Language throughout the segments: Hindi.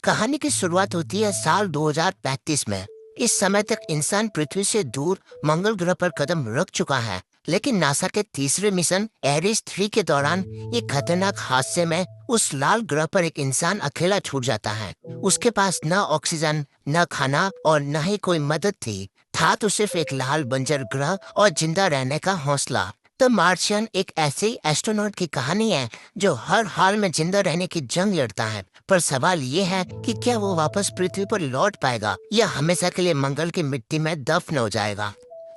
कहानी की शुरुआत होती है साल 2035 में। इस समय तक इंसान पृथ्वी से दूर मंगल ग्रह पर कदम रख चुका है, लेकिन नासा के तीसरे मिशन एरिस 3 के दौरान एक खतरनाक हादसे में उस लाल ग्रह पर एक इंसान अकेला छूट जाता है। उसके पास न ऑक्सीजन, न खाना और न ही कोई मदद थी। था तो सिर्फ एक लाल बंजर ग्रह और जिंदा रहने का हौसला। द मार्शियन एक ऐसे एस्ट्रोनॉट की कहानी है जो हर हाल में जिंदा रहने की जंग लड़ता है। पर सवाल ये है कि क्या वो वापस पृथ्वी पर लौट पाएगा या हमेशा के लिए मंगल की मिट्टी में दफन हो जाएगा।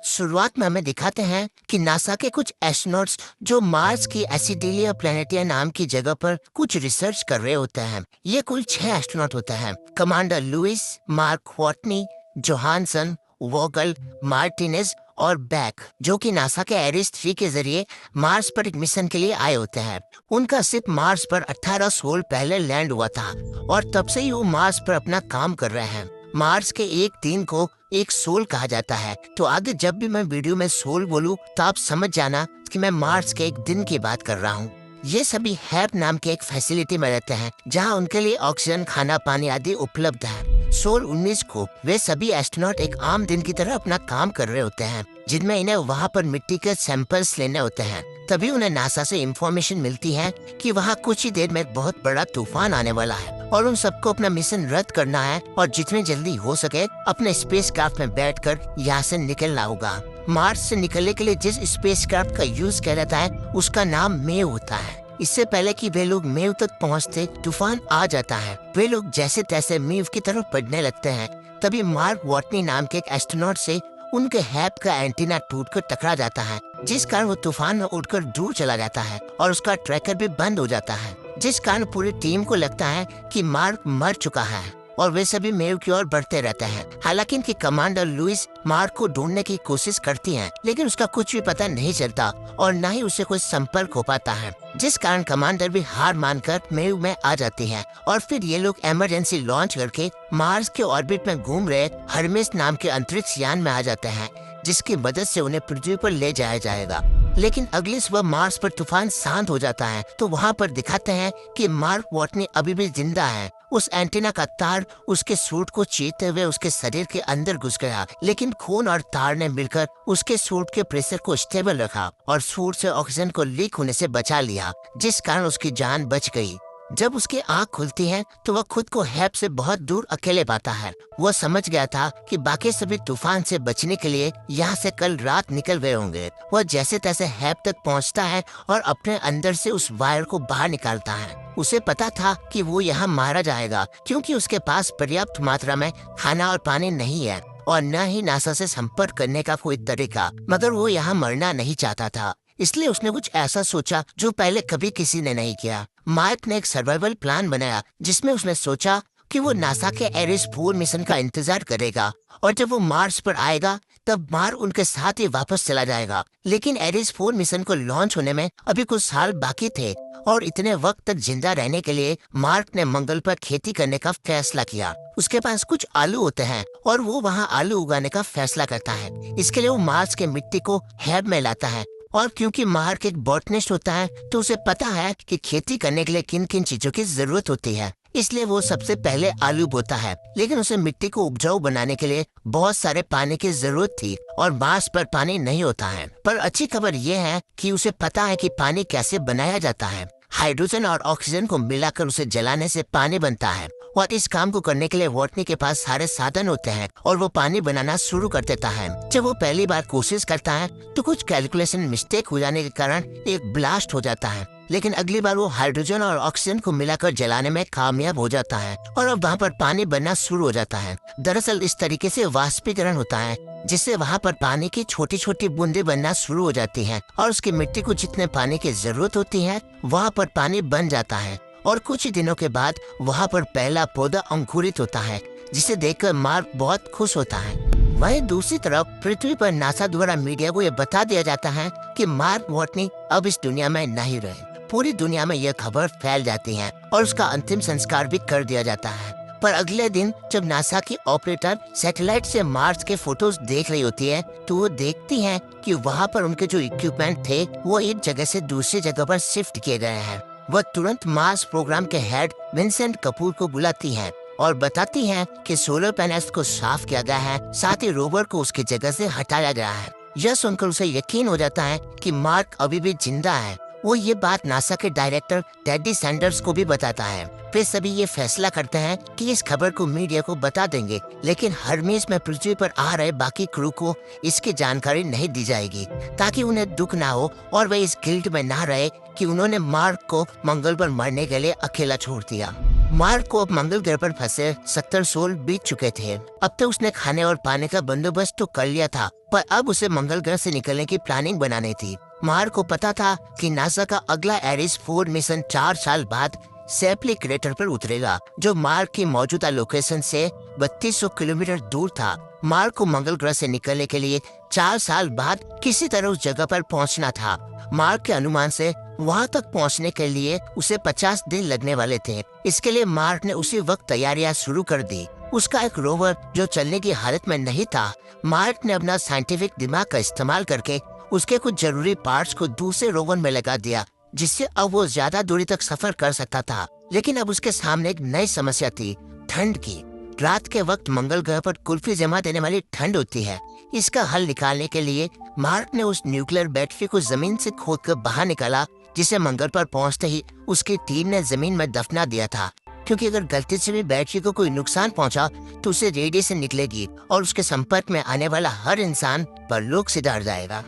शुरुआत में हमें दिखाते हैं कि नासा के कुछ एस्ट्रोनॉट्स जो मार्स की एसिडिलिया प्लैनेटिया नाम की जगह पर कुछ रिसर्च कर रहे होते हैं। ये कुल 6 एस्ट्रोनॉट होते हैं। Commander Lewis, Mark Watney, Johansson, Vogel, Martinez और बैक, जो कि नासा के एरिस 3 के जरिए मार्स पर एक मिशन के लिए आए होते हैं। उनका शिप मार्स पर 18 सोल पहले लैंड हुआ था और तब से ही वो मार्स पर अपना काम कर रहे हैं। मार्स के एक दिन को एक सोल कहा जाता है, तो आगे जब भी मैं वीडियो में सोल बोलूं तो आप समझ जाना कि मैं मार्स के एक दिन की बात कर रहा हूँ। ये सभी हैप नाम के एक फैसिलिटी में रहते हैं जहाँ उनके लिए ऑक्सीजन, खाना, पानी आदि उपलब्ध है। सोल 19 को वे सभी एस्ट्रोनॉट एक आम दिन की तरह अपना काम कर रहे होते हैं, जिनमें इन्हें वहाँ पर मिट्टी के सैंपल्स लेने होते हैं। तभी उन्हें नासा से इंफॉर्मेशन मिलती है कि वहाँ कुछ ही देर में एक बहुत बड़ा तूफान आने वाला है और उन सबको अपना मिशन रद्द करना है और जितनी जल्दी हो सके अपने स्पेसक्राफ्ट में बैठकर यहाँ से निकलना होगा। मार्स से निकलने के लिए जिस स्पेसक्राफ्ट का यूज किया जाता है उसका नाम मेव होता है। इससे पहले कि वे लोग मेव तक पहुंचते, तूफान आ जाता है। वे लोग जैसे तैसे मेव की तरफ बढ़ने लगते हैं। तभी मार्क वॉटनी नाम के एक एस्ट्रोनॉट से उनके हैप का एंटीना टूटकर टकरा जाता है, जिस कारण वो तूफान में उड़कर दूर चला जाता है और उसका ट्रैकर भी बंद हो जाता है, जिस कारण पूरी टीम को लगता है कि मार्क मर चुका है और वे सभी मेव की ओर बढ़ते रहते हैं। हालांकि इनकी कमांडर लुइस मार्क को ढूंढने की कोशिश करती हैं, लेकिन उसका कुछ भी पता नहीं चलता और न ही उसे कोई संपर्क हो पाता है, जिस कारण कमांडर भी हार मानकर मेव में आ जाती है और फिर ये लोग इमरजेंसी लॉन्च करके मार्स के ऑर्बिट में घूम रहे हर्मेस नाम के अंतरिक्ष यान में आ जाते हैं, जिसकी मदद से उन्हें पृथ्वी पर ले जाया जाएगा। लेकिन अगली सुबह मार्स पर तूफान शांत हो जाता है, तो वहाँ पर दिखाते हैं कि मार्क वॉटनी अभी भी जिंदा है। उस एंटीना का तार उसके सूट को चीरते हुए उसके शरीर के अंदर घुस गया, लेकिन खून और तार ने मिलकर उसके सूट के प्रेशर को स्टेबल रखा और सूट से ऑक्सीजन को लीक होने से बचा लिया, जिस कारण उसकी जान बच गई। जब उसकी आंख खुलती है तो वह खुद को हैप से बहुत दूर अकेले पाता है। वह समझ गया था कि बाकी सभी तूफान से बचने के लिए यहाँ से कल रात निकल गए होंगे। वह जैसे तैसे हैप तक पहुँचता है और अपने अंदर से उस वायर को बाहर निकालता है। उसे पता था कि वो यहाँ मारा जाएगा, क्योंकि उसके पास पर्याप्त मात्रा में खाना और पानी नहीं है और न ही नासा से संपर्क करने का कोई तरीका। मगर वो यहाँ मरना नहीं चाहता था, इसलिए उसने कुछ ऐसा सोचा जो पहले कभी किसी ने नहीं किया। मार्क ने एक सर्वाइवल प्लान बनाया, जिसमें उसने सोचा कि वो नासा के एरिस 4 मिशन का इंतजार करेगा और जब वो मार्स पर आएगा तब मार्क उनके साथ ही वापस चला जाएगा। लेकिन एरिस 4 मिशन को लॉन्च होने में अभी कुछ साल बाकी थे और इतने वक्त तक जिंदा रहने के लिए मार्क ने मंगल पर खेती करने का फैसला किया। उसके पास कुछ आलू होते हैं और वो वहाँ आलू उगाने का फैसला करता है। इसके लिए वो मार्स के मिट्टी को हैब में लाता है और क्योंकि मार्क एक बॉटनिस्ट होता है तो उसे पता है कि खेती करने के लिए किन किन चीजों की जरूरत होती है, इसलिए वो सबसे पहले आलू बोता है। लेकिन उसे मिट्टी को उपजाऊ बनाने के लिए बहुत सारे पानी की जरूरत थी और मार्स पर पानी नहीं होता है। पर अच्छी खबर ये है कि उसे पता है कि पानी कैसे बनाया जाता है। हाइड्रोजन और ऑक्सीजन को मिलाकर उसे जलाने से पानी बनता है और इस काम को करने के लिए वॉटनी के पास सारे साधन होते हैं और वो पानी बनाना शुरू कर देता है। जब वो पहली बार कोशिश करता है तो कुछ कैलकुलेशन मिस्टेक हो जाने के कारण एक ब्लास्ट हो जाता है, लेकिन अगली बार वो हाइड्रोजन और ऑक्सीजन को मिलाकर जलाने में कामयाब हो जाता है और अब वहाँ पर पानी बनना शुरू हो जाता है। दरअसल इस तरीके से वाष्पीकरण होता है, जिससे वहाँ पर पानी की छोटी छोटी बूंदें बनना शुरू हो जाती हैं और उसकी मिट्टी को जितने पानी की जरूरत होती है वहाँ पर पानी बन जाता है और कुछ ही दिनों के बाद वहाँ पर पहला पौधा अंकुरित होता है, जिसे देखकर मार्क बहुत खुश होता है। वहीं दूसरी तरफ पृथ्वी पर नासा द्वारा मीडिया को यह बता दिया जाता है कि मार्क वॉटनी अब इस दुनिया में नहीं रहे। पूरी दुनिया में यह खबर फैल जाती है और उसका अंतिम संस्कार भी कर दिया जाता है। पर अगले दिन जब नासा की ऑपरेटर सैटेलाइट से मार्स के फोटोज देख रही होती है तो वो देखती है कि वहाँ पर उनके जो इक्विपमेंट थे वो एक जगह से दूसरी जगह पर शिफ्ट किए गए हैं। वह तुरंत मार्स प्रोग्राम के हेड विंसेंट कपूर को बुलाती है और बताती हैं कि सोलर पैनल्स को साफ किया गया है, साथ ही रोवर को उसकी जगह से हटाया गया है। यह सुनकर उसे यकीन हो जाता है कि मार्क अभी भी जिंदा है। वो ये बात नासा के डायरेक्टर टेडी सैंडर्स को भी बताता है। फिर सभी ये फैसला करते हैं कि इस खबर को मीडिया को बता देंगे, लेकिन हरमेस में पृथ्वी पर आ रहे बाकी क्रू को इसकी जानकारी नहीं दी जाएगी, ताकि उन्हें दुख ना हो और वे इस गिल्ट में ना रहे कि उन्होंने मार्क को मंगल पर मरने के लिए अकेला छोड़ दिया। मार्क को अब मंगल ग्रह पर फंसे 70 सोल बीत चुके थे। अब तक उसने खाने और पानी का बंदोबस्त तो कर लिया था, पर अब उसे मंगल ग्रह से निकलने की प्लानिंग बनानी थी। मार्क को पता था कि नासा का अगला एरिस 4 मिशन 4 साल बाद सेपली क्रेटर पर उतरेगा, जो मार्क की मौजूदा लोकेशन से 3200 किलोमीटर दूर था। मार्क को मंगल ग्रह से निकलने के लिए 4 साल बाद किसी तरह उस जगह पर पहुंचना था। मार्क के अनुमान से वहां तक पहुंचने के लिए उसे 50 दिन लगने वाले थे। इसके लिए मार्क ने उसी वक्त तैयारियां शुरू कर दी। उसका एक रोवर जो चलने की हालत में नहीं था, मार्क ने अपना साइंटिफिक दिमाग का इस्तेमाल करके उसके कुछ जरूरी पार्ट्स को दूसरे रोवर में लगा दिया, जिससे अब वो ज्यादा दूरी तक सफर कर सकता था। लेकिन अब उसके सामने एक नई समस्या थी, ठंड की। रात के वक्त मंगल ग्रह पर कुल्फी जमा देने वाली ठंड होती है। इसका हल निकालने के लिए मार्क ने उस न्यूक्लियर बैटरी को जमीन से खोदकर बाहर निकाला, जिसे मंगल पर पहुंचते ही उसकी टीम ने जमीन में दफना दिया था, क्योंकि अगर गलती से भी बैटरी को कोई नुकसान पहुंचा तो उसे रेडिएशन निकलेगी और उसके संपर्क में आने वाला हर इंसान परलोक से डर जाएगा।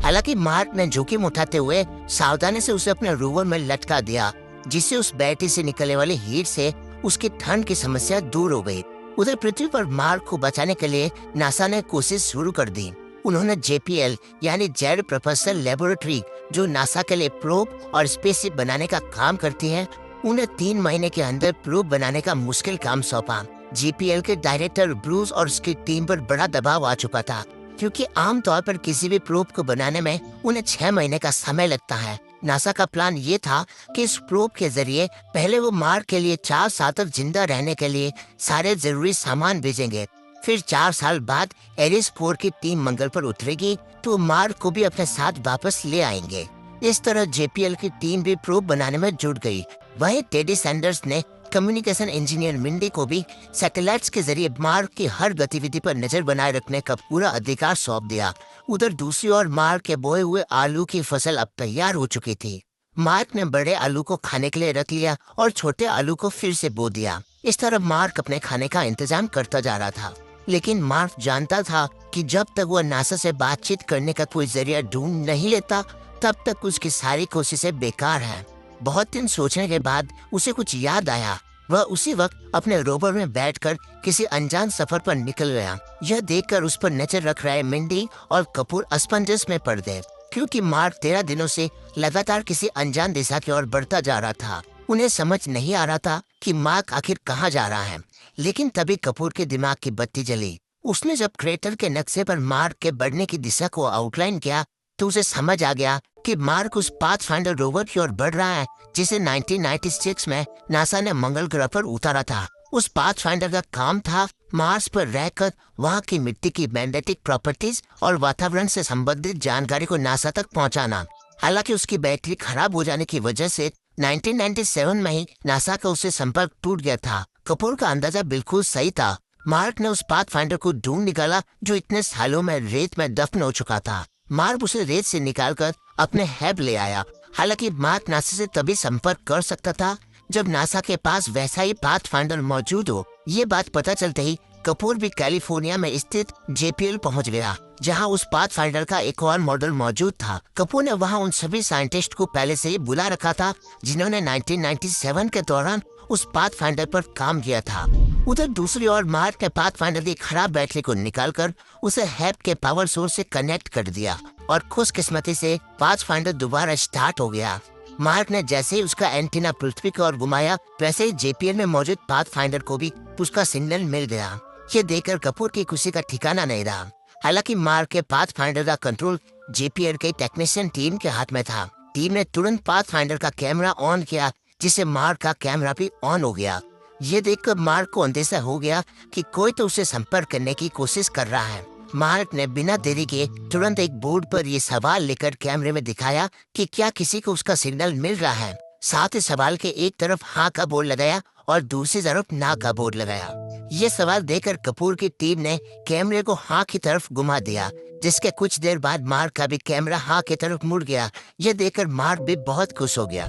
हालांकि मार्क ने जोखिम उठाते हुए सावधानी से उसे अपने रोवर में लटका दिया, जिससे उस बैटरी से निकलने वाली हीट से उसकी ठंड की समस्या दूर हो गई। उधर पृथ्वी पर मार्क को बचाने के लिए नासा ने कोशिश शुरू कर दी। उन्होंने JPL यानी जेट प्रोपल्शन लेबोरेटरी, जो नासा के लिए प्रोब और स्पेसशिप बनाने का काम करती है, उन्हें 3 महीने के अंदर प्रोब बनाने का मुश्किल काम सौंपा। JPL के डायरेक्टर ब्रूस और उसकी टीम पर बड़ा दबाव आ चुका था, क्योंकि आमतौर पर किसी भी प्रोब को बनाने में उन्हें 6 महीने का समय लगता है। नासा का प्लान ये था कि इस प्रोब के जरिए पहले वो मार्क के लिए 4 साल तक जिंदा रहने के लिए सारे जरूरी सामान भेजेंगे। फिर 4 साल बाद एरिस 4 की टीम मंगल पर उतरेगी तो मार्क को भी अपने साथ वापस ले आएंगे। इस तरह JPL की टीम भी प्रोब बनाने में जुट गई। वहीं टेडी सैंडर्स ने कम्युनिकेशन इंजीनियर मिंडी को भी सैटेलाइट्स के जरिए मार्क की हर गतिविधि पर नजर बनाए रखने का पूरा अधिकार सौंप दिया। उधर दूसरी ओर मार्क के बोए हुए आलू की फसल अब तैयार हो चुकी थी। मार्क ने बड़े आलू को खाने के लिए रख लिया और छोटे आलू को फिर से बो दिया। इस तरह मार्क अपने खाने का इंतजाम करता जा रहा था। लेकिन मार्क जानता था कि जब तक वह नासा से बातचीत करने का कोई जरिया ढूंढ नहीं लेता, तब तक उसकी सारी कोशिशें बेकार हैं। बहुत दिन सोचने के बाद उसे कुछ याद आया। वह उसी वक्त अपने रोवर में बैठकर किसी अनजान सफर पर निकल गया। यह देखकर उस पर नजर रख रहे मिंडी और कपूर असमंजस में पड़ गए, क्योंकि मार्क 13 दिनों से लगातार किसी अनजान दिशा की ओर बढ़ता जा रहा था। उन्हें समझ नहीं आ रहा था कि मार्क आखिर कहाँ जा रहा है। लेकिन तभी कपूर के दिमाग की बत्ती जली। उसने जब क्रेटर के नक्शे पर मार्क के बढ़ने की दिशा को आउटलाइन किया तो उसे समझ आ गया कि मार्क उस पाथफाइंडर रोवर की ओर बढ़ रहा है, जिसे 1996 में नासा ने मंगल ग्रह पर उतारा था। उस पाथफाइंडर का काम था मार्स पर रहकर वहां की मिट्टी की मैग्नेटिक प्रॉपर्टीज और वातावरण से संबंधित जानकारी को नासा तक पहुंचाना। हालांकि उसकी बैटरी खराब हो जाने की वजह से 1997 में ही नासा का उससे संपर्क टूट गया था। कपूर का अंदाजा बिल्कुल सही था। मार्क ने उस पाथफाइंडर को ढूंढ निकाला जो इतने सालों में रेत में दफन हो चुका था। मार्क उसे रेत से निकालकर अपने हैब ले आया। हालांकि मार्क नासा से तभी संपर्क कर सकता था जब नासा के पास वैसा ही पाथफाइंडर मौजूद हो। ये बात पता चलते ही कपूर भी कैलिफोर्निया में स्थित JPL पहुंच गया, जहां उस पाथफाइंडर का एक और मॉडल मौजूद था। कपूर ने वहां उन सभी साइंटिस्ट को पहले से ही बुला रखा था जिन्होंने 1997 के दौरान उस पाथफाइंडर पर काम किया था। उधर दूसरी ओर मार्क ने पाथफाइंडर की खराब बैटरी को निकालकर उसे हैब के पावर सोर्स से कनेक्ट कर दिया और खुशकिस्मती से पाथफाइंडर दोबारा स्टार्ट हो गया। मार्क ने जैसे ही उसका एंटीना पृथ्वी की ओर घुमाया, वैसे ही JPL में मौजूद पाथफाइंडर को भी उसका सिग्नल मिल गया। ये देखकर कपूर की खुशी का ठिकाना नहीं रहा। हालांकि मार्क के पाथफाइंडर का कंट्रोल JPL के टेक्नीशियन टीम के हाथ में था। टीम ने तुरंत पाथफाइंडर का कैमरा ऑन किया, जिससे मार्क का कैमरा भी ऑन हो गया। ये देखकर मार्क को अंदेशा हो गया कि कोई तो उसे संपर्क करने की कोशिश कर रहा है। मार्क ने बिना देरी के तुरंत एक बोर्ड पर ये सवाल लेकर कैमरे में दिखाया कि क्या किसी को उसका सिग्नल मिल रहा है। साथ ही सवाल के एक तरफ हाँ का बोर्ड लगाया और दूसरी तरफ ना का बोर्ड लगाया। ये सवाल देकर कपूर की टीम ने कैमरे को हाँ की तरफ घुमा दिया, जिसके कुछ देर बाद मार्क का भी कैमरा हाँ की तरफ मुड़ गया। ये देखकर मार्क भी बहुत खुश हो गया।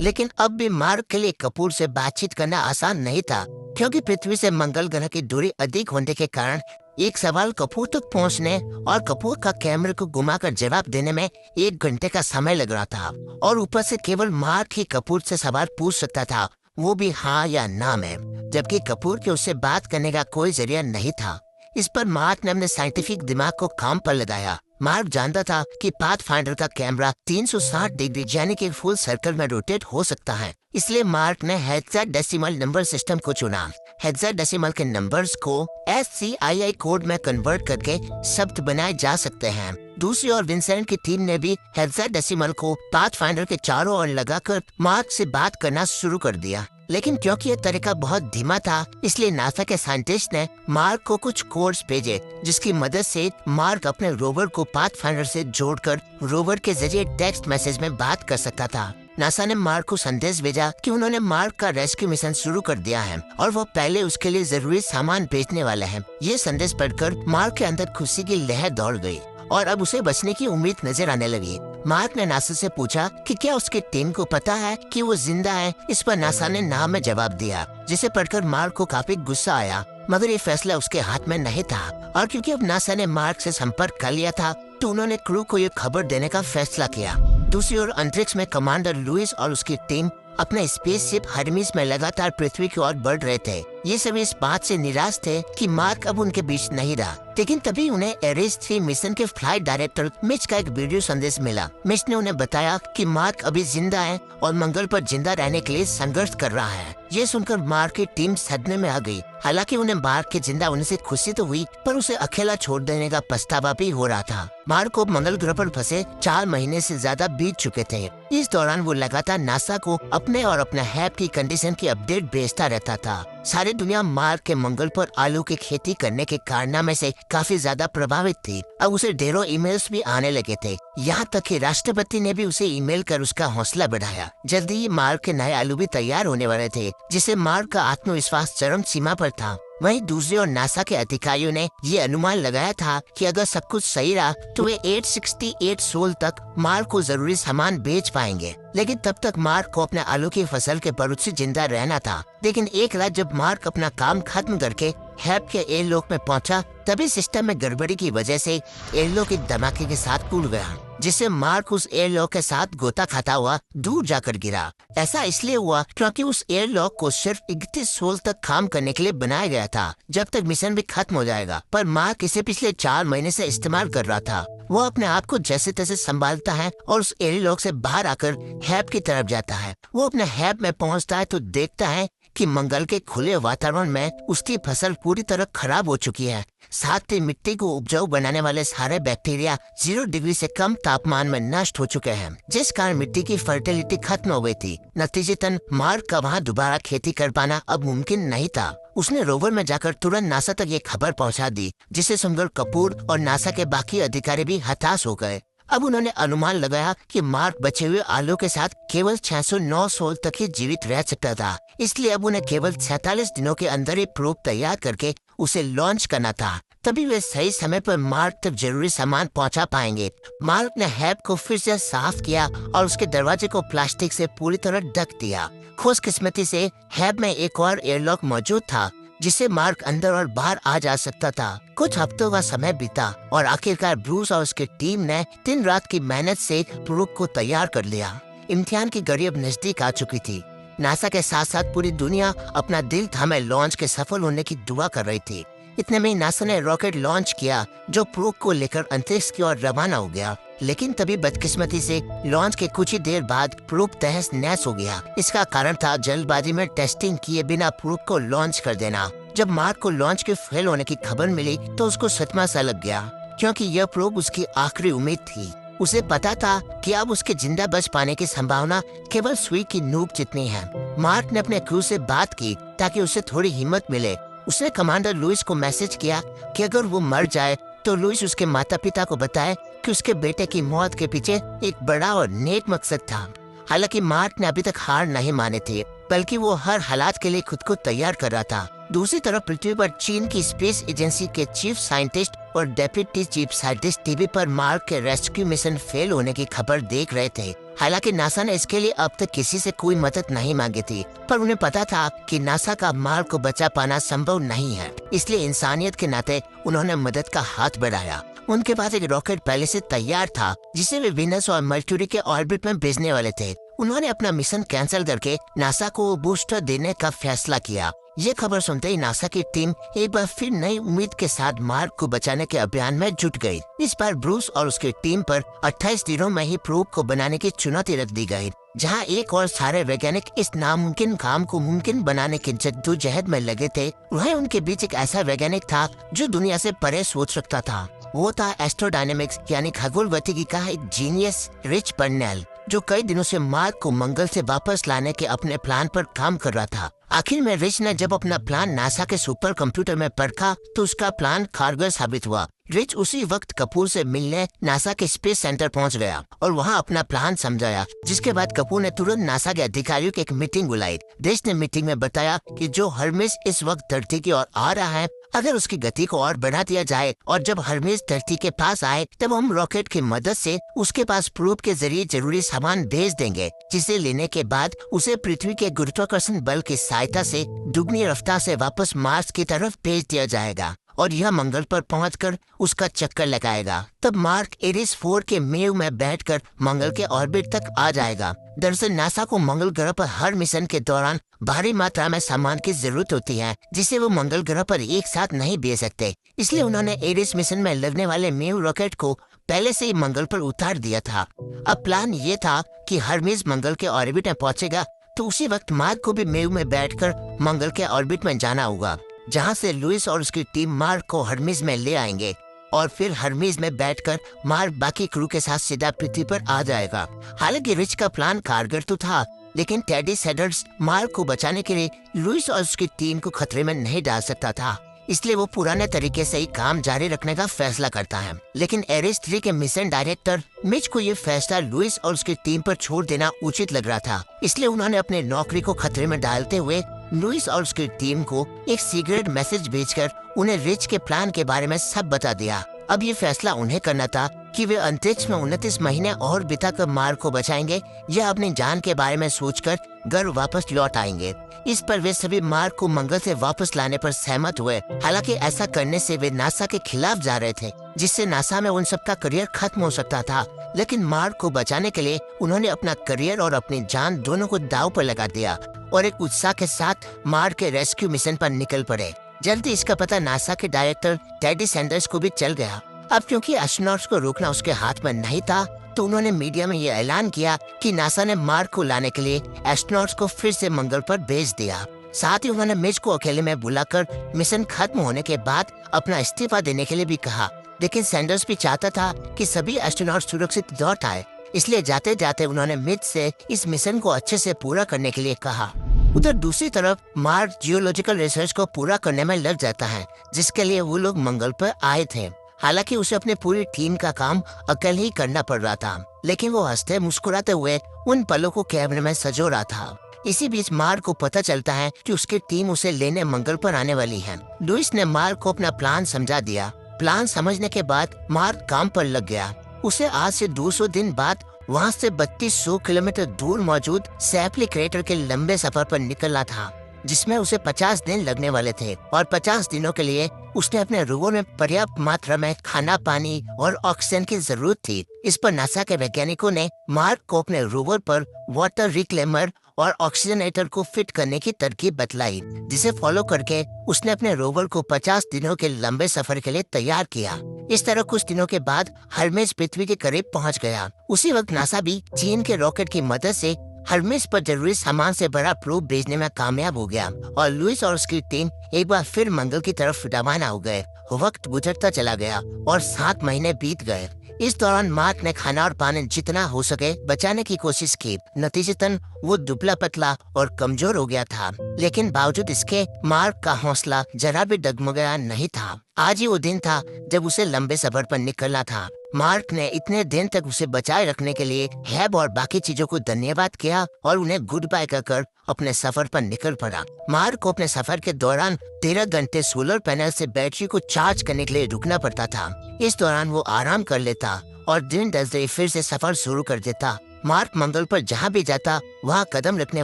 लेकिन अब भी मार्क के लिए कपूर से बातचीत करना आसान नहीं था, क्योंकि पृथ्वी से मंगल ग्रह की दूरी अधिक होने के कारण एक सवाल कपूर तक पहुंचने और कपूर का कैमरे को घुमाकर जवाब देने में 1 घंटे का समय लग रहा था। और ऊपर से केवल मार्क ही कपूर से सवाल पूछ सकता था, वो भी हाँ या ना में, जबकि कपूर के उससे बात करने का कोई जरिया नहीं था। इस पर मार्क ने अपने साइंटिफिक दिमाग को काम पर लगाया। मार्क जानता था कि पाथफाइंडर का कैमरा 360 डिग्री यानी कि फुल सर्कल में रोटेट हो सकता है। इसलिए मार्क ने हेक्साडेसिमल नंबर सिस्टम को चुना। हेक्साडेसिमल के नंबर्स को SCII कोड में कन्वर्ट करके शब्द बनाए जा सकते हैं। दूसरी ओर विंसेंट की टीम ने भी हेक्साडेसिमल को पाथफाइंडर के चारों ओर लगाकर मार्क से बात करना शुरू कर दिया। लेकिन क्योंकि ये तरीका बहुत धीमा था, इसलिए नासा के साइंटिस्ट ने मार्क को कुछ कोड्स भेजे, जिसकी मदद से मार्क अपने रोवर को पाथफाइंडर से जोड़कर रोवर के जरिए टेक्स्ट मैसेज में बात कर सकता था। नासा ने मार्क को संदेश भेजा कि उन्होंने मार्क का रेस्क्यू मिशन शुरू कर दिया है और वो पहले उसके लिए जरूरी सामान भेजने वाले हैं। ये संदेश पढ़कर मार्क के अंदर खुशी की लहर दौड़ गई और अब उसे बचने की उम्मीद नजर आने लगी। मार्क ने नासा से पूछा कि क्या उसकी टीम को पता है कि वो जिंदा है। इस पर नासा ने ना में जवाब दिया, जिसे पढ़कर मार्क को काफी गुस्सा आया, मगर ये फैसला उसके हाथ में नहीं था। और क्योंकि अब नासा ने मार्क से संपर्क कर लिया था, तो उन्होंने क्रू को ये खबर देने का फैसला किया। दूसरी ओर अंतरिक्ष में कमांडर लुइस और उसकी टीम अपने स्पेसशिप हर्मीस में लगातार पृथ्वी की ओर बढ़ रहे थे। ये सभी इस बात से निराश थे कि मार्क अब उनके बीच नहीं रहा। लेकिन तभी उन्हें एरेस 3 मिशन के फ्लाइट डायरेक्टर मिच का एक वीडियो संदेश मिला। मिच ने उन्हें बताया कि मार्क अभी जिंदा है और मंगल पर जिंदा रहने के लिए संघर्ष कर रहा है। ये सुनकर मार्क की टीम सदमे में आ गई। हालांकि उन्हें मार्क के जिंदा होने से खुशी तो हुई, पर उसे अकेला छोड़ देने का पछतावा भी हो रहा था। मार्क को मंगल ग्रह पर फंसे 4 महीने से ज्यादा बीत चुके थे। इस दौरान वो लगातार नासा को अपने और अपने हैप की कंडीशन की अपडेट भेजता रहता था। सारी दुनिया मार्क के मंगल पर आलू की खेती करने के कारनामे से काफी ज्यादा प्रभावित थी। अब उसे ढेरों ईमेल्स भी आने लगे थे, यहाँ तक कि राष्ट्रपति ने भी उसे ईमेल कर उसका हौसला बढ़ाया। जल्दी ही मार्क के नए आलू भी तैयार होने वाले थे, जिससे मार्क का आत्मविश्वास चरम सीमा पर था। वहीं दूसरी ओर नासा के अधिकारियों ने ये अनुमान लगाया था कि अगर सब कुछ सही रहा तो वे 868 सोल तक मार्क को जरूरी सामान बेच पाएंगे। लेकिन तब तक मार्क को अपने आलू की फसल के बारूद से जिंदा रहना था। लेकिन एक रात जब मार्क अपना काम खत्म करके हैप के एयरलॉक में पहुंचा, तभी सिस्टम में गड़बड़ी की वजह से एयरलॉक एक धमाके के साथ टूट गया, जिससे मार्क उस एयरलॉक के साथ गोता खाता हुआ दूर जाकर गिरा। ऐसा इसलिए हुआ क्योंकि उस एयरलॉक को सिर्फ 31 सोल तक काम करने के लिए बनाया गया था, जब तक मिशन भी खत्म हो जाएगा। पर मार्क इसे पिछले 4 महीने से इस्तेमाल कर रहा था। वो अपने आप को जैसे तैसे संभालता है और उस एयरलॉक से बाहर आकर हैप की तरफ जाता है। वो अपने हैप में पहुंचता है तो देखता है कि मंगल के खुले वातावरण में उसकी फसल पूरी तरह खराब हो चुकी है। साथ ही मिट्टी को उपजाऊ बनाने वाले सारे बैक्टीरिया 0 डिग्री से कम तापमान में नष्ट हो चुके हैं, जिस कारण मिट्टी की फर्टिलिटी खत्म हो गई थी। नतीजतन मार्क का वहाँ दोबारा खेती कर पाना अब मुमकिन नहीं था। उसने रोवर में जाकर तुरंत नासा तक ये खबर पहुंचा दी, जिसे सुनकर कपूर और नासा के बाकी अधिकारी भी हताश हो गए। अब उन्होंने अनुमान लगाया कि मार्क बचे हुए आलू के साथ केवल 609 सोल तक ही जीवित रह सकता था। इसलिए अब उन्हें केवल 47 दिनों के अंदर ही प्रूफ तैयार करके उसे लॉन्च करना था। तभी वे सही समय पर मार्क तक जरूरी सामान पहुंचा पाएंगे। मार्क ने हैप को फिर से साफ किया और उसके दरवाजे को प्लास्टिक से पूरी तरह ढक दिया। खुशकिस्मती से हैप में एक और एयरलॉक मौजूद था, जिससे मार्क अंदर और बाहर आ जा सकता था। कुछ हफ्तों का समय बीता और आखिरकार ब्रूस और उसकी टीम ने दिन रात की मेहनत से प्रूफ को तैयार कर लिया। इम्तिहान की घड़ी अब नजदीक आ चुकी थी। नासा के साथ साथ पूरी दुनिया अपना दिल थामे लॉन्च के सफल होने की दुआ कर रही थी। इतने में नासा ने रॉकेट लॉन्च किया, जो प्रूफ को लेकर अंतरिक्ष की ओर रवाना हो गया। लेकिन तभी बदकिस्मती से लॉन्च के कुछ ही देर बाद प्रूफ तहस नहस हो गया। इसका कारण था जल्दबाजी में टेस्टिंग किए बिना प्रूफ को लॉन्च कर देना। जब मार्क को लॉन्च के फेल होने की खबर मिली तो उसको सदमा सा लग गया, क्योंकि यह प्रूफ उसकी आखिरी उम्मीद थी। उसे पता था कि अब उसके जिंदा बच पाने की संभावना केवल सुई की नोक जितनी है। मार्क ने अपने क्रू से बात की ताकि उसे थोड़ी हिम्मत मिले। उसने कमांडर लुइस को मैसेज किया कि अगर वो मर जाए तो लुइस उसके माता पिता को बताए कि उसके बेटे की मौत के पीछे एक बड़ा और नेक मकसद था। हालांकि मार्क ने अभी तक हार नहीं माने थे, बल्कि वो हर हालात के लिए खुद को तैयार कर रहा था। दूसरी तरफ पृथ्वी पर चीन की स्पेस एजेंसी के चीफ साइंटिस्ट और डेप्यूटी चीफ साइंटिस्ट टीवी पर मार्क के रेस्क्यू मिशन फेल होने की खबर देख रहे थे। हालांकि नासा ने इसके लिए अब तक किसी से कोई मदद नहीं मांगी थी, पर उन्हें पता था कि नासा का मार्क को बचा पाना संभव नहीं है। इसलिए इंसानियत के नाते उन्होंने मदद का हाथ बढ़ाया। उनके पास एक रॉकेट पहले से तैयार था, जिसे वे वीनस और मर्क्यूरी के ऑर्बिट में भेजने वाले थे। उन्होंने अपना मिशन कैंसिल करके नासा को बूस्टर देने का फैसला किया। ये खबर सुनते ही नासा की टीम एक बार फिर नई उम्मीद के साथ मार्क को बचाने के अभियान में जुट गई। इस बार ब्रूस और उसकी टीम पर 28 दिनों में ही प्रूफ को बनाने की चुनौती रख दी गई, जहां एक और सारे वैज्ञानिक इस नामुमकिन काम को मुमकिन बनाने की जद्दोजहद में लगे थे। वहीं उनके बीच एक ऐसा वैज्ञानिक था जो दुनिया से परे सोच सकता था। वो था एस्ट्रोडायनेमिक्स यानी खगोलविज्ञान का एक जीनियस रिच बर्नेल, जो कई दिनों से मार्क को मंगल से वापस लाने के अपने प्लान पर काम कर रहा था। आखिर में रिच ने जब अपना प्लान नासा के सुपर कंप्यूटर में परखा तो उसका प्लान कारगर साबित हुआ। रिच उसी वक्त कपूर से मिलने नासा के स्पेस सेंटर पहुंच गया और वहां अपना प्लान समझाया, जिसके बाद कपूर ने तुरंत नासा के अधिकारियों की एक मीटिंग बुलाई। रिच ने मीटिंग में बताया कि जो हर्मेस इस वक्त धरती की ओर आ रहा है, अगर उसकी गति को और बढ़ा दिया जाए और जब हर्मेस धरती के पास आए तब हम रॉकेट की मदद से उसके पास प्रूफ के जरिए जरूरी सामान भेज देंगे, जिसे लेने के बाद उसे पृथ्वी के गुरुत्वाकर्षण बल की सहायता से दुगनी रफ्तार से वापस मार्स की तरफ भेज दिया जाएगा और यह मंगल पर पहुंचकर उसका चक्कर लगाएगा। तब मार्क एरिस 4 के मेव में बैठकर मंगल के ऑर्बिट तक आ जाएगा। दरअसल नासा को मंगल ग्रह पर हर मिशन के दौरान भारी मात्रा में सामान की जरूरत होती है, जिसे वो मंगल ग्रह पर एक साथ नहीं भेज सकते। इसलिए उन्होंने एरिस मिशन में लगने वाले मेव रॉकेट को पहले से ही मंगल पर उतार दिया था। अब प्लान ये था कि हर्मेस मंगल के ऑर्बिट में पहुंचेगा तो उसी वक्त मार्क को भी मेव में बैठकर मंगल के ऑर्बिट में जाना होगा, जहां से लुइस और उसकी टीम मार्क को हर्मेस में ले आएंगे और फिर हर्मेस में बैठकर मार्क बाकी क्रू के साथ सीधा पृथ्वी पर आ जाएगा। हालांकि रिच का प्लान कारगर तो था, लेकिन टेडी सैडर्स मार्क को बचाने के लिए लुइस और उसकी टीम को खतरे में नहीं डाल सकता था, इसलिए वो पुराने तरीके से ही काम जारी रखने का फैसला करता है। लेकिन एरिस 3 के मिशन डायरेक्टर मिच को ये फैसला लुइस और उसकी टीम पर छोड़ देना उचित लग रहा था, इसलिए उन्होंने अपने नौकरी को खतरे में डालते हुए लुइस और उसकी टीम को एक सीक्रेट मैसेज भेजकर उन्हें रिच के प्लान के बारे में सब बता दिया। अब ये फैसला उन्हें करना था कि वे अंतरिक्ष में 29 महीने और बिताकर मार्क को बचाएंगे या अपनी जान के बारे में सोचकर घर वापस लौट आएंगे। इस पर वे सभी मार्क को मंगल से वापस लाने पर सहमत हुए। हालांकि ऐसा करने से वे नासा के खिलाफ जा रहे थे, जिससे नासा में उन सबका करियर खत्म हो सकता था। लेकिन मार्क को बचाने के लिए उन्होंने अपना करियर और अपनी जान दोनों को दांव पर लगा दिया और एक उत्साह के साथ मार्क के रेस्क्यू मिशन पर निकल पड़े। जल्दी इसका पता नासा के डायरेक्टर टेडी सैंडर्स को भी चल गया। अब क्योंकि एस्ट्रोनॉट्स को रोकना उसके हाथ में नहीं था, तो उन्होंने मीडिया में ये ऐलान किया कि नासा ने मार्क को लाने के लिए एस्ट्रोनॉट्स को फिर से मंगल पर भेज दिया। साथ ही उन्होंने मिच को अकेले में बुलाकर मिशन खत्म होने के बाद अपना इस्तीफा देने के लिए भी कहा। लेकिन सैंडर्स भी चाहता था कि सभी एस्ट्रोनॉट सुरक्षित लौट आए, इसलिए जाते जाते उन्होंने मिच से इस मिशन को अच्छे से पूरा करने के लिए कहा। उधर दूसरी तरफ मार्क जियोलॉजिकल रिसर्च को पूरा करने में लग जाता है, जिसके लिए वो लोग मंगल पर आए थे। हालांकि उसे अपनी पूरी टीम का काम अकेले ही करना पड़ रहा था, लेकिन वो हंसते मुस्कुराते हुए उन पलों को कैमरे में सजो रहा था। इसी बीच मार्क को पता चलता है कि उसकी टीम उसे लेने मंगल पर आने वाली है। लुइस ने मार्क को अपना प्लान समझा दिया। प्लान समझने के बाद मार्क काम पर लग गया। उसे आज से 200 दिन बाद वहाँ से 3200 किलोमीटर दूर मौजूद सैपली क्रेटर के लंबे सफर पर निकलना था, जिसमें उसे 50 दिन लगने वाले थे और 50 दिनों के लिए उसने अपने रोवर में पर्याप्त मात्रा में खाना, पानी और ऑक्सीजन की जरूरत थी। इस पर नासा के वैज्ञानिकों ने मार्क को अपने रोवर पर वाटर रिक्लेमर और ऑक्सीजनेटर को फिट करने की तरकीब बतलाई, जिसे फॉलो करके उसने अपने रोवर को 50 दिनों के लंबे सफर के लिए तैयार किया। इस तरह कुछ दिनों के बाद हर्मेस पृथ्वी के करीब पहुंच गया। उसी वक्त नासा भी चीन के रॉकेट की मदद से हर्मेस पर जरूरी सामान से बड़ा प्रूफ भेजने में कामयाब हो गया और लुइस और उसकी टीम एक बार फिर मंगल की तरफ रवाना हो गए। वक्त गुजरता चला गया और 7 महीने बीत गए। इस दौरान मार्क ने खाना और पानी जितना हो सके बचाने की कोशिश की। नतीजतन वो दुबला पतला और कमजोर हो गया था, लेकिन बावजूद इसके मार्क का हौसला जरा भी डगमगाया नहीं था। आज ही वो दिन था जब उसे लंबे सफर पर निकलना था। मार्क ने इतने दिन तक उसे बचाए रखने के लिए हैब और बाकी चीजों को धन्यवाद किया और उन्हें गुड बाय कहकर अपने सफर पर निकल पड़ा। मार्क को अपने सफर के दौरान 13 घंटे सोलर पैनल से बैटरी को चार्ज करने के लिए रुकना पड़ता था। इस दौरान वो आराम कर लेता और दिन ढलते फिर से सफर शुरू कर देता। मार्क मंगल पर जहाँ भी जाता वहाँ कदम रखने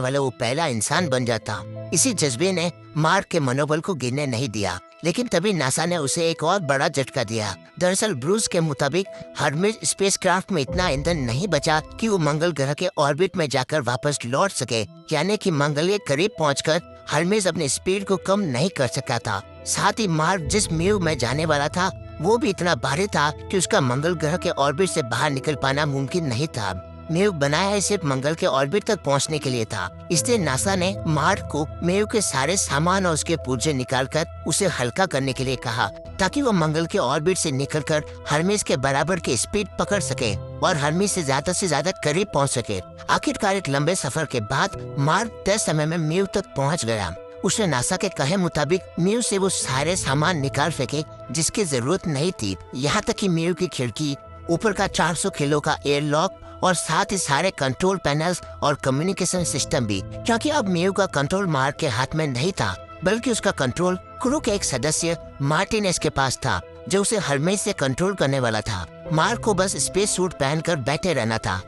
वाला वो पहला इंसान बन जाता। इसी जज्बे ने मार्क के मनोबल को गिरने नहीं दिया, लेकिन तभी नासा ने उसे एक और बड़ा झटका दिया। दरअसल ब्रूस के मुताबिक हर्मेस स्पेसक्राफ्ट में इतना ईंधन नहीं बचा कि वो मंगल ग्रह के ऑर्बिट में जाकर वापस लौट सके, यानी कि मंगल के करीब पहुंचकर हर्मेस अपनी स्पीड को कम नहीं कर सका था। साथ ही मार्क जिस म्यू में जाने वाला था वो भी इतना भारी था कि उसका मंगल ग्रह के ऑर्बिट से बाहर निकल पाना मुमकिन नहीं था। मेव बनाया है सिर्फ मंगल के ऑर्बिट तक पहुंचने के लिए था। इसलिए नासा ने मार्क को मेव के सारे सामान और उसके पुर्जे निकालकर उसे हल्का करने के लिए कहा, ताकि वो मंगल के ऑर्बिट से निकलकर हर्मेस के बराबर की स्पीड पकड़ सके और हर्मेस से ज्यादा करीब पहुंच सके। आखिरकार एक लंबे सफर के बाद मार्क तय समय में मेव तक पहुंच गया। उसने नासा के कहे मुताबिक मेव से वो सारे सामान निकाल फेंके जिसकी जरूरत नहीं थी, यहाँ तक कि मेव की खिड़की, ऊपर का 400 किलो का एयर लॉक और साथ ही सारे कंट्रोल पैनल्स और कम्युनिकेशन सिस्टम भी, क्योंकि अब मेव का कंट्रोल मार्क के हाथ में नहीं था, बल्कि उसका कंट्रोल क्रू के एक सदस्य मार्टिनेस के पास था, जो उसे हर्मेस से कंट्रोल करने वाला था। मार्क को बस स्पेस सूट पहनकर बैठे रहना था।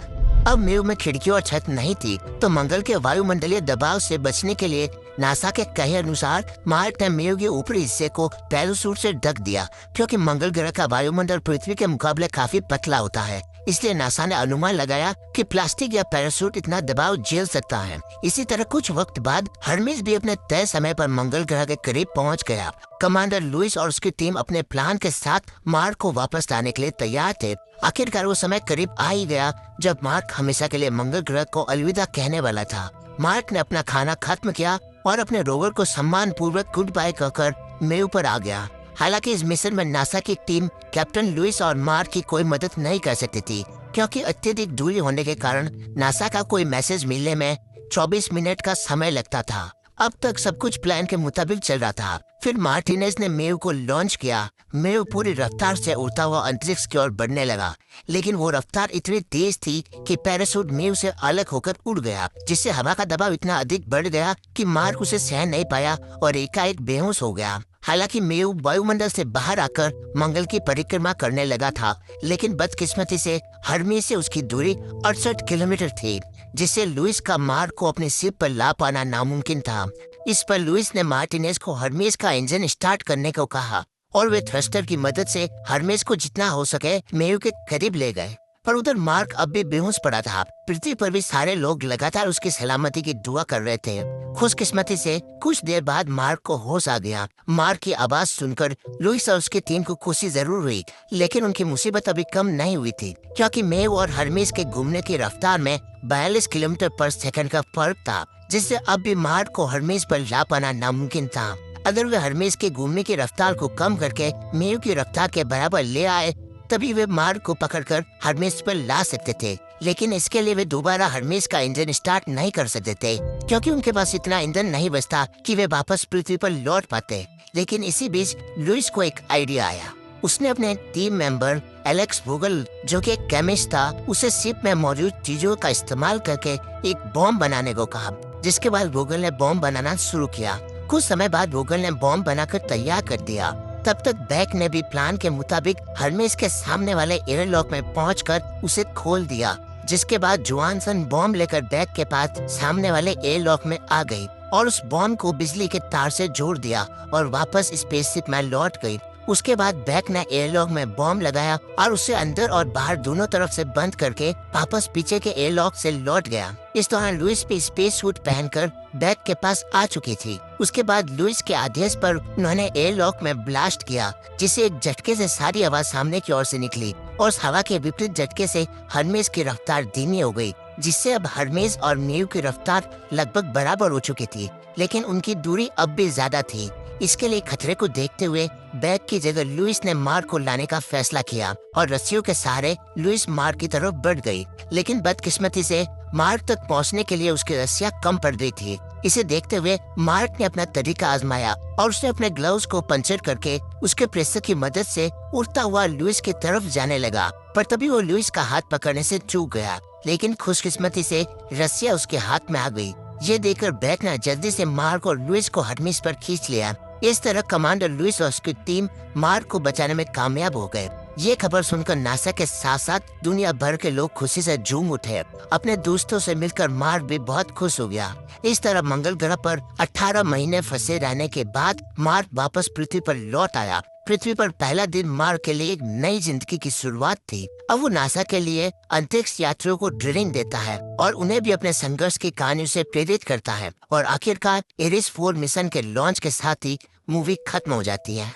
अब मेव में खिड़की और छत नहीं थी, तो मंगल के वायुमंडलीय दबाव से बचने के लिए नासा के कहे अनुसार मार्क ने मेव के ऊपरी हिस्से को पैराशूट से ढक दिया, क्योंकि मंगल ग्रह का वायुमंडल पृथ्वी के मुकाबले काफी पतला होता है। इसलिए नासा ने अनुमान लगाया कि प्लास्टिक या पैराशूट इतना दबाव झेल सकता है। इसी तरह कुछ वक्त बाद हर्मेस भी अपने तय समय पर मंगल ग्रह के करीब पहुंच गया। कमांडर लुइस और उसकी टीम अपने प्लान के साथ मार्क को वापस लाने के लिए तैयार थे। आखिरकार वो समय करीब आ ही गया जब मार्क हमेशा के लिए मंगल ग्रह को अलविदा कहने वाला था। मार्क ने अपना खाना खत्म किया और अपने रोवर को सम्मान पूर्वक गुड बाय कहकर मेव पर आ गया। हालांकि इस मिशन में नासा की टीम कैप्टन लुइस और मार्क की कोई मदद नहीं कर सकती थी, क्योंकि अत्यधिक दूरी होने के कारण नासा का कोई मैसेज मिलने में 24 मिनट का समय लगता था। अब तक सब कुछ प्लान के मुताबिक चल रहा था। फिर मार्टिनेज ने मेव को लॉन्च किया। मेव पूरी रफ्तार से उड़ता हुआ अंतरिक्ष की ओर बढ़ने लगा, लेकिन वो रफ्तार इतनी तेज थी कि पैराशूट मेव से अलग होकर उड़ गया, जिससे हवा का दबाव इतना अधिक बढ़ गया कि मार्क उसे सहन नहीं पाया और एकाएक बेहोश हो गया। हालांकि मेव वायुमंडल से बाहर आकर मंगल की परिक्रमा करने लगा था, लेकिन बदकिस्मती से हर्मेस से उसकी दूरी 68 किलोमीटर थी, जिससे लुइस का मार्क को अपने शिप पर ला पाना नामुमकिन था। इस पर लुइस ने मार्टिनेज को हर्मेस का इंजन स्टार्ट करने को कहा और वे थ्रस्टर की मदद से हर्मेस को जितना हो सके मेव के करीब ले गए। पर उधर मार्क अब भी बेहोश पड़ा था। पृथ्वी पर भी सारे लोग लगातार उसकी सलामती की दुआ कर रहे थे। खुशकिस्मती से कुछ देर बाद मार्क को होश आ गया। मार्क की आवाज सुनकर लुइस और उसकी टीम को खुशी जरूर हुई, लेकिन उनकी मुसीबत अभी कम नहीं हुई थी, क्योंकि मेव और हर्मेस के घूमने की रफ्तार में 42 किलोमीटर पर सेकंड का फर्क था, जिससे अब भी मार्क को हर्मेस पर ला पाना नामुमकिन था। अगर वे हर्मेस के घूमने की रफ्तार को कम करके मेव की रफ्तार के बराबर ले आए, तभी वे मार्क को पकड़कर हर्मेस पर ला सकते थे। लेकिन इसके लिए वे दोबारा हर्मेस का इंजन स्टार्ट नहीं कर सकते थे, क्योंकि उनके पास इतना ईंधन नहीं बचता कि वे वापस पृथ्वी पर लौट पाते। लेकिन इसी बीच लुइस को एक आइडिया आया। उसने अपने टीम मेंबर एलेक्स वोगल, जो कि एक केमिस्ट था, उसे शिप में मौजूद चीजों का इस्तेमाल करके एक बॉम्ब बनाने को कहा, जिसके बाद वोगल ने बॉम्ब बनाना शुरू किया। कुछ समय बाद वोगल ने बॉम्ब बनाकर तैयार कर दिया। तब तक बैक ने भी प्लान के मुताबिक हर्मेस के सामने वाले एयरलॉक में पहुंचकर उसे खोल दिया, जिसके बाद जोहानसन बॉम्ब लेकर बैक के पास सामने वाले एयरलॉक में आ गई और उस बॉम्ब को बिजली के तार से जोड़ दिया और वापस स्पेसशिप में लौट गई। उसके बाद बैक ने एयरलॉक में बॉम्ब लगाया और उसे अंदर और बाहर दोनों तरफ से बंद करके वापस पीछे के एयरलॉक से लौट गया। इस दौरान लुइस भी स्पेस सूट पहनकर बैक के पास आ चुकी थी। उसके बाद लुइस के आदेश पर उन्होंने एयरलॉक में ब्लास्ट किया, जिससे एक झटके से सारी हवा सामने की ओर से निकली और उस हवा के विपरीत झटके से हर्मेस की रफ्तार धीमी हो गई, जिससे अब हर्मेस और मेव की रफ्तार लगभग बराबर हो चुकी थी, लेकिन उनकी दूरी अब भी ज्यादा थी। इसके लिए खतरे को देखते हुए बैग की जगह लुइस ने मार्क को लाने का फैसला किया और रस्सियों के सहारे लुइस मार्क की तरफ बढ़ गई। लेकिन बदकिस्मती से मार्क तक पहुंचने के लिए उसकी रस्सियां कम पड़ रही थी। इसे देखते हुए मार्क ने अपना तरीका आजमाया और उसने अपने ग्लव्स को पंचर करके उसके प्रेशर की मदद से उड़ता हुआ लुइस की तरफ जाने लगा। पर तभी वो लुइस का हाथ पकड़ने से चूक गया, लेकिन खुशकिस्मती से रस्सियां उसके हाथ में आ गई। ये देखकर बैक ने जल्दी से मार्क और लुइस को हरमिस पर खींच लिया। इस तरह कमांडर लुइस और उसकी टीम मार्क को बचाने में कामयाब हो गए। ये खबर सुनकर नासा के साथ साथ दुनिया भर के लोग खुशी से झूम उठे। अपने दोस्तों से मिलकर मार्क भी बहुत खुश हो गया। इस तरह मंगल ग्रह पर 18 महीने फंसे रहने के बाद मार्क वापस पृथ्वी पर लौट आया। पृथ्वी पर पहला दिन मार्क के लिए एक नई जिंदगी की शुरुआत थी। अब वो नासा के लिए अंतरिक्ष यात्रियों को ड्रिलिंग देता है और उन्हें भी अपने संघर्ष की कहानियों से प्रेरित करता है। और आखिरकार एरिस 4 मिशन के लॉन्च के साथ ही मूवी खत्म हो जाती है।